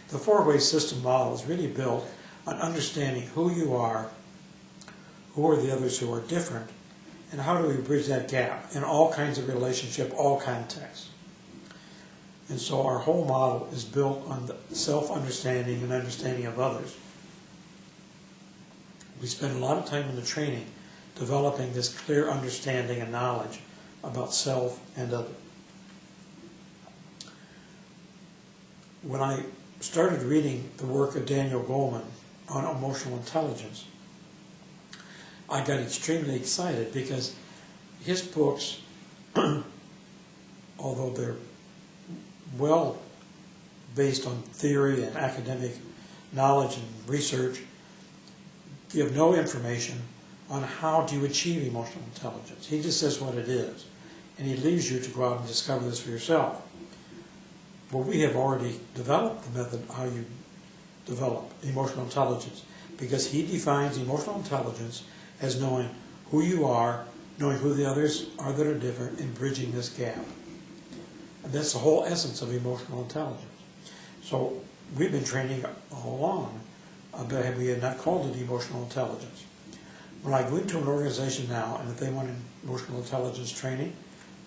The four-way system model is really built on understanding who you are, who are the others who are different, and how do we bridge that gap in all kinds of relationship, all contexts. And so our whole model is built on the self-understanding and understanding of others. We spend a lot of time in the training developing this clear understanding and knowledge about self and other. When I started reading the work of Daniel Goleman on emotional intelligence, I got extremely excited because his books, although they're well based on theory and academic knowledge and research, give no information on how do you achieve emotional intelligence. He just says what it is, and he leaves you to go out and discover this for yourself. Well, we have already developed the method how you develop emotional intelligence, because he defines emotional intelligence as knowing who you are, knowing who the others are that are different, and bridging this gap. And that's the whole essence of emotional intelligence. So we've been training all along, but we had not called it emotional intelligence. When I go into an organization now, and if they want emotional intelligence training,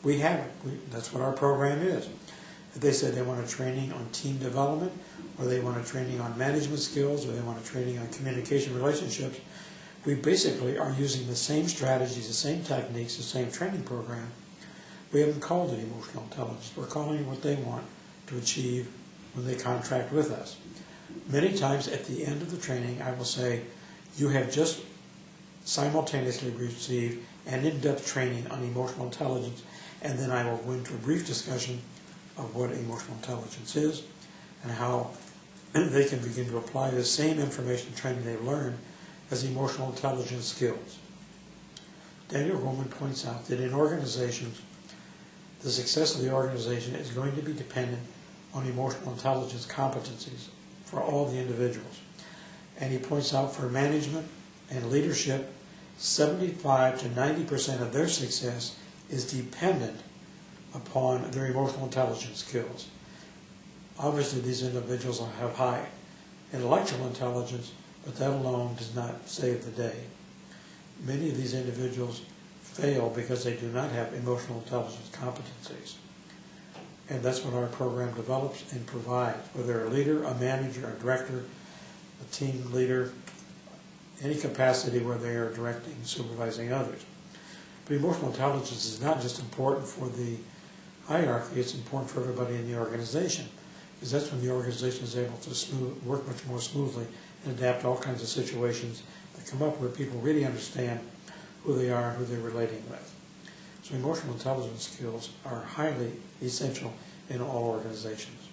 we have it. That's what our program is. If they say they want a training on team development, or they want a training on management skills, or they want a training on communication relationships, we basically are using the same strategies, the same techniques, the same training program. We haven't called it emotional intelligence. We're calling it what they want to achieve when they contract with us. Many times at the end of the training, I will say, you have just simultaneously received an in-depth training on emotional intelligence, and then I will go into a brief discussion of what emotional intelligence is and how they can begin to apply the same information training they've learned as emotional intelligence skills. Daniel Goleman points out that in organizations, the success of the organization is going to be dependent on emotional intelligence competencies for all the individuals. And he points out for management and leadership, 75 to 90% of their success is dependent upon their emotional intelligence skills. Obviously, these individuals have high intellectual intelligence, but that alone does not save the day. Many of these individuals fail because they do not have emotional intelligence competencies. And that's what our program develops and provides, whether they're a leader, a manager, a director, a team leader, any capacity where they are directing and supervising others. But emotional intelligence is not just important for the hierarchy, it's important for everybody in the organization, because that's when the organization is able to work much more smoothly and adapt to all kinds of situations that come up where people really understand who they are and who they're relating with. So emotional intelligence skills are highly essential in all organizations.